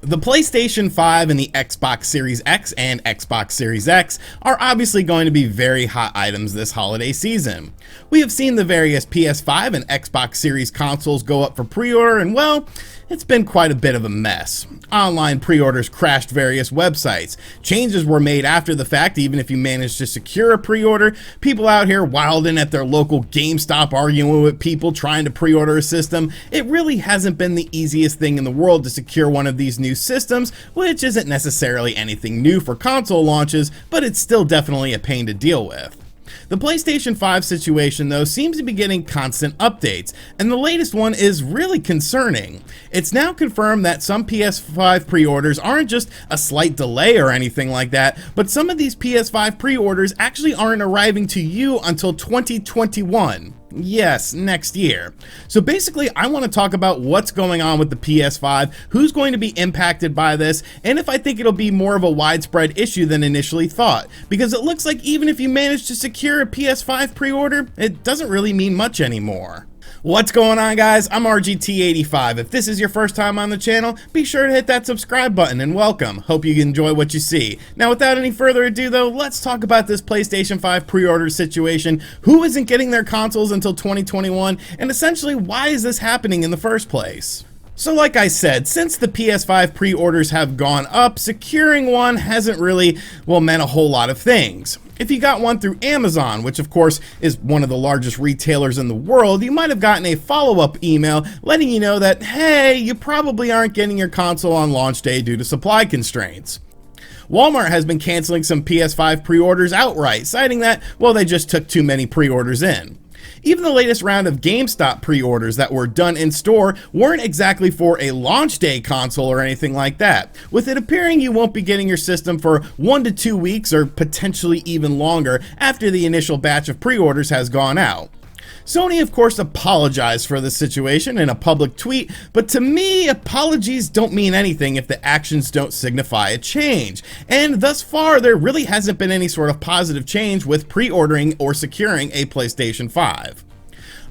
The PlayStation 5 and the Xbox Series X and Xbox Series X are obviously going to be very hot items this holiday season. We have seen the various PS5 and Xbox Series consoles go up for pre-order, and well, it's been quite a bit of a mess. Online pre-orders crashed various websites. Changes were made after the fact, even if you managed to secure a pre-order. People out here wilding at their local GameStop, arguing with people trying to pre-order a system. It really hasn't been the easiest thing in the world to secure one of these new systems, which isn't necessarily anything new for console launches, but it's still definitely a pain to deal with. The PlayStation 5 situation, though, seems to be getting constant updates, and the latest one is really concerning. It's now confirmed that some PS5 pre-orders aren't just a slight delay or anything like that, but some of these PS5 pre-orders actually aren't arriving to you until 2021. Yes, next year. So basically, I want to talk about what's going on with the PS5, who's going to be impacted by this, and if I think it'll be more of a widespread issue than initially thought. Because it looks like even if you manage to secure a PS5 pre-order, it doesn't really mean much anymore. What's going on, guys? I'm RGT85. If this is your first time on the channel, be sure to hit that subscribe button and welcome. Hope you enjoy what you see. Now, without any further ado though, let's talk about this PlayStation 5 pre-order situation, who isn't getting their consoles until 2021, and essentially why is this happening in the first place? So like I said, since the PS5 pre-orders have gone up, securing one hasn't really, well, meant a whole lot of things. If you got one through Amazon, which of course is one of the largest retailers in the world, you might have gotten a follow-up email letting you know that, hey, you probably aren't getting your console on launch day due to supply constraints. Walmart has been canceling some PS5 pre-orders outright, citing that, well, they just took too many pre-orders in. Even the latest round of GameStop pre-orders that were done in store weren't exactly for a launch day console or anything like that, with it appearing you won't be getting your system for 1 to 2 weeks or potentially even longer after the initial batch of pre-orders has gone out. Sony, of course, apologized for the situation in a public tweet, but to me, apologies don't mean anything if the actions don't signify a change. And thus far, there really hasn't been any sort of positive change with pre-ordering or securing a PlayStation 5.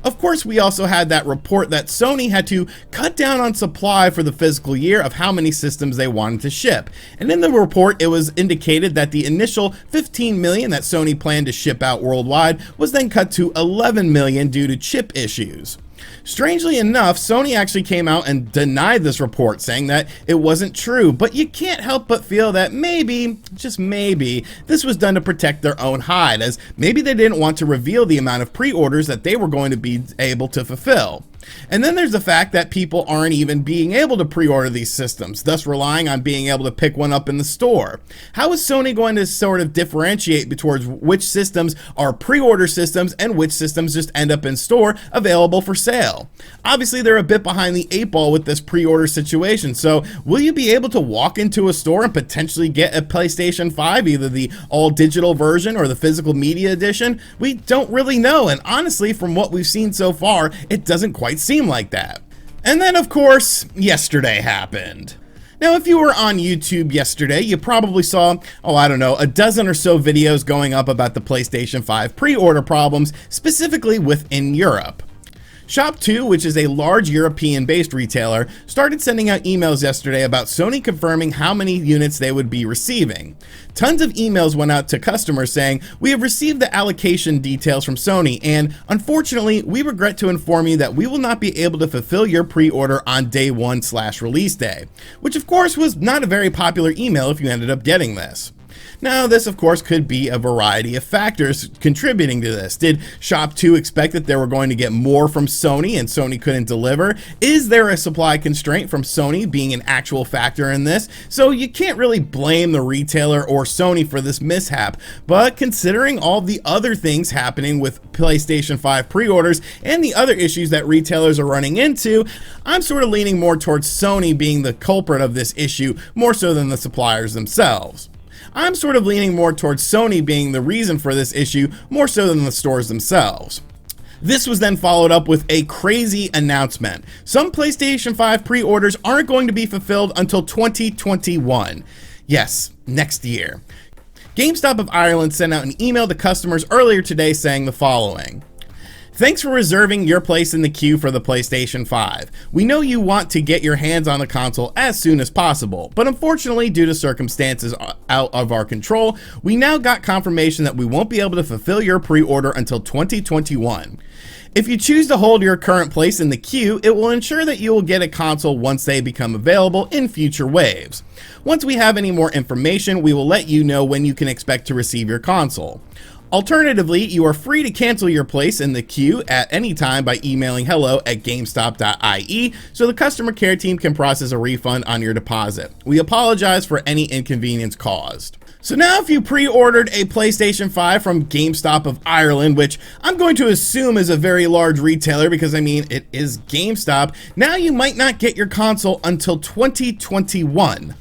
Of course, we also had that report that Sony had to cut down on supply for the fiscal year of how many systems they wanted to ship. And in the report, it was indicated that the initial 15 million that Sony planned to ship out worldwide was then cut to 11 million due to chip issues. Strangely enough, Sony actually came out and denied this report, saying that it wasn't true, but you can't help but feel that maybe, just maybe, this was done to protect their own hide, as maybe they didn't want to reveal the amount of pre-orders that they were going to be able to fulfill. And then there's the fact that people aren't even being able to pre-order these systems, thus relying on being able to pick one up in the store. How is Sony going to sort of differentiate between which systems are pre-order systems and which systems just end up in store available for sale? Obviously, they're a bit behind the 8 ball with this pre-order situation, so will you be able to walk into a store and potentially get a PlayStation 5, either the all-digital version or the physical media edition? We don't really know, and honestly, from what we've seen so far, it doesn't quite seem like that. And then, of course, yesterday happened. Now, if you were on YouTube yesterday, you probably saw, oh, I don't know, a dozen or so videos going up about the PlayStation 5 pre-order problems, specifically within Europe. Shop2, which is a large European-based retailer, started sending out emails yesterday about Sony confirming how many units they would be receiving. Tons of emails went out to customers saying, "We have received the allocation details from Sony, and unfortunately, we regret to inform you that we will not be able to fulfill your pre-order on day 1/release day," which of course was not a very popular email if you ended up getting this. Now, this of course could be a variety of factors contributing to this. Did Shop2 expect that they were going to get more from Sony and Sony couldn't deliver? Is there a supply constraint from Sony being an actual factor in this? So you can't really blame the retailer or Sony for this mishap, but considering all the other things happening with PlayStation 5 pre-orders and the other issues that retailers are running into, I'm sort of leaning more towards Sony being the culprit of this issue more so than the suppliers themselves. I'm sort of leaning more towards Sony being the reason for this issue more so than the stores themselves. This was then followed up with a crazy announcement. Some PlayStation 5 pre-orders aren't going to be fulfilled until 2021. Yes, next year. GameStop of Ireland sent out an email to customers earlier today saying the following. Thanks for reserving your place in the queue for the PlayStation 5. We know you want to get your hands on the console as soon as possible, but unfortunately, due to circumstances out of our control, we now got confirmation that we won't be able to fulfill your pre-order until 2021. If you choose to hold your current place in the queue, it will ensure that you will get a console once they become available in future waves. Once we have any more information, we will let you know when you can expect to receive your console. Alternatively, you are free to cancel your place in the queue at any time by emailing hello@gamestop.ie so the customer care team can process a refund on your deposit. We apologize for any inconvenience caused. So now if you pre-ordered a PlayStation 5 from GameStop of Ireland, which I'm going to assume is a very large retailer because I mean it is GameStop, now you might not get your console until 2021.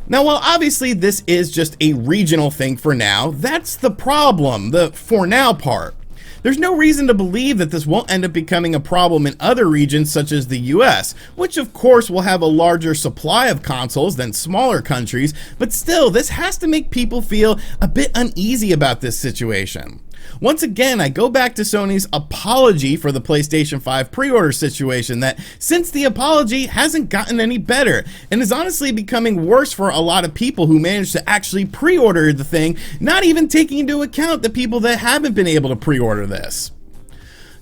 Now, while obviously this is just a regional thing for now, that's the problem, the for now part. There's no reason to believe that this won't end up becoming a problem in other regions such as the US, which of course will have a larger supply of consoles than smaller countries, but still, this has to make people feel a bit uneasy about this situation. Once again, I go back to Sony's apology for the PlayStation 5 pre-order situation that, since the apology, hasn't gotten any better and is honestly becoming worse for a lot of people who managed to actually pre-order the thing, not even taking into account the people that haven't been able to pre-order this.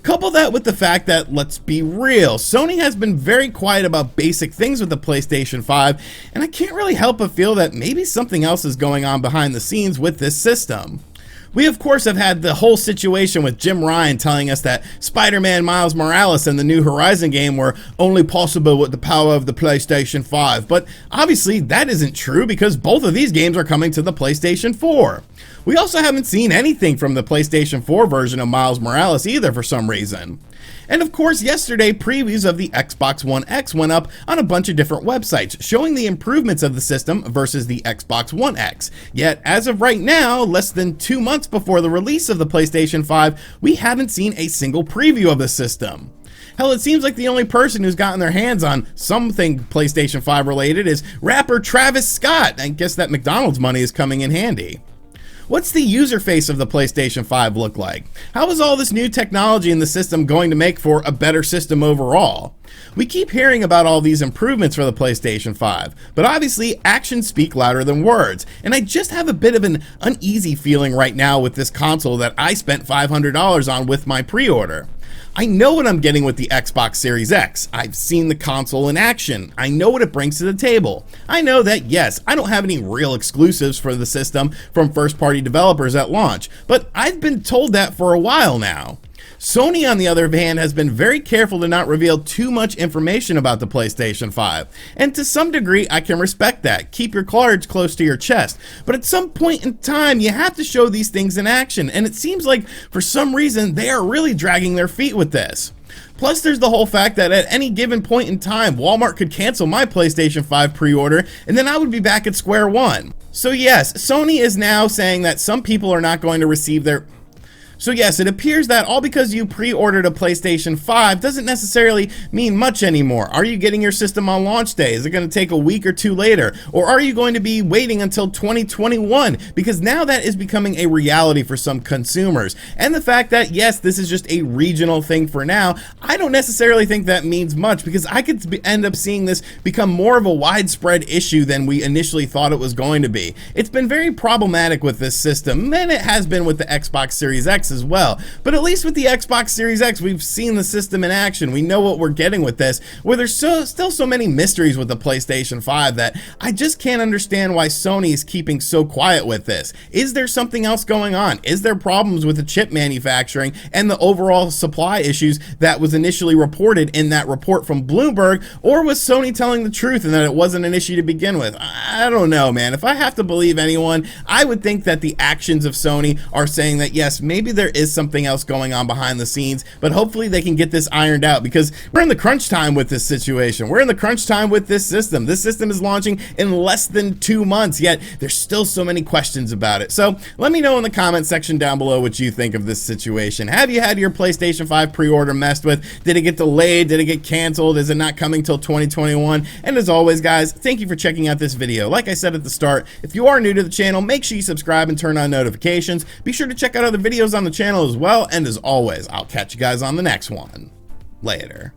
Couple that with the fact that, let's be real, Sony has been very quiet about basic things with the PlayStation 5, and I can't really help but feel that maybe something else is going on behind the scenes with this system. We of course have had the whole situation with Jim Ryan telling us that Spider-Man Miles Morales and the new Horizon game were only possible with the power of the PlayStation 5, but obviously that isn't true because both of these games are coming to the PlayStation 4. We also haven't seen anything from the PlayStation 4 version of Miles Morales either for some reason. And of course, yesterday, previews of the Xbox One X went up on a bunch of different websites, showing the improvements of the system versus the Xbox One X. Yet, as of right now, less than 2 months before the release of the PlayStation 5, we haven't seen a single preview of the system. Hell, it seems like the only person who's gotten their hands on something PlayStation 5 related is rapper Travis Scott. I guess that McDonald's money is coming in handy. What's the user face of the PlayStation 5 look like? How is all this new technology in the system going to make for a better system overall? We keep hearing about all these improvements for the PlayStation 5, but obviously actions speak louder than words, and I just have a bit of an uneasy feeling right now with this console that I spent $500 on with my pre-order. I know what I'm getting with the Xbox Series X. I've seen the console in action. I know what it brings to the table. I know that, yes, I don't have any real exclusives for the system from first-party developers at launch, but I've been told that for a while now. Sony, on the other hand, has been very careful to not reveal too much information about the PlayStation 5, and to some degree I can respect that. Keep your cards close to your chest, but at some point in time you have to show these things in action, and it seems like for some reason they are really dragging their feet with this. Plus, there's the whole fact that at any given point in time, Walmart could cancel my PlayStation 5 pre-order, and then I would be back at square one. So yes, Sony is now saying that some people are not going to receive their... So yes, it appears that all because you pre-ordered a PlayStation 5 doesn't necessarily mean much anymore. Are you getting your system on launch day? Is it going to take a week or two later? Or are you going to be waiting until 2021? Because now that is becoming a reality for some consumers. And the fact that, yes, this is just a regional thing for now, I don't necessarily think that means much because I could end up seeing this become more of a widespread issue than we initially thought it was going to be. It's been very problematic with this system, and it has been with the Xbox Series X as well, but at least with the Xbox Series X we've seen the system in action. We know what we're getting with this, where there's still so many mysteries with the PlayStation 5 that I just can't understand why Sony is keeping so quiet with this. Is there something else going on? Is there problems with the chip manufacturing and the overall supply issues that was initially reported in that report from Bloomberg, or was Sony telling the truth and that it wasn't an issue to begin with? I don't know, man. If I have to believe anyone, I would think that the actions of Sony are saying that yes, maybe there is something else going on behind the scenes, but hopefully they can get this ironed out because we're in the crunch time with this situation. We're in the crunch time with this system. This system is launching in less than 2 months, yet there's still so many questions about it. So let me know in the comment section down below what you think of this situation. Have you had your PlayStation 5 pre-order messed with? Did it get delayed? Did it get canceled? Is it not coming till 2021? And as always, guys, thank you for checking out this video. Like I said at the start, if you are new to the channel, make sure you subscribe and turn on notifications. Be sure to check out other videos on on the channel as well, and as always, I'll catch you guys on the next one. Later.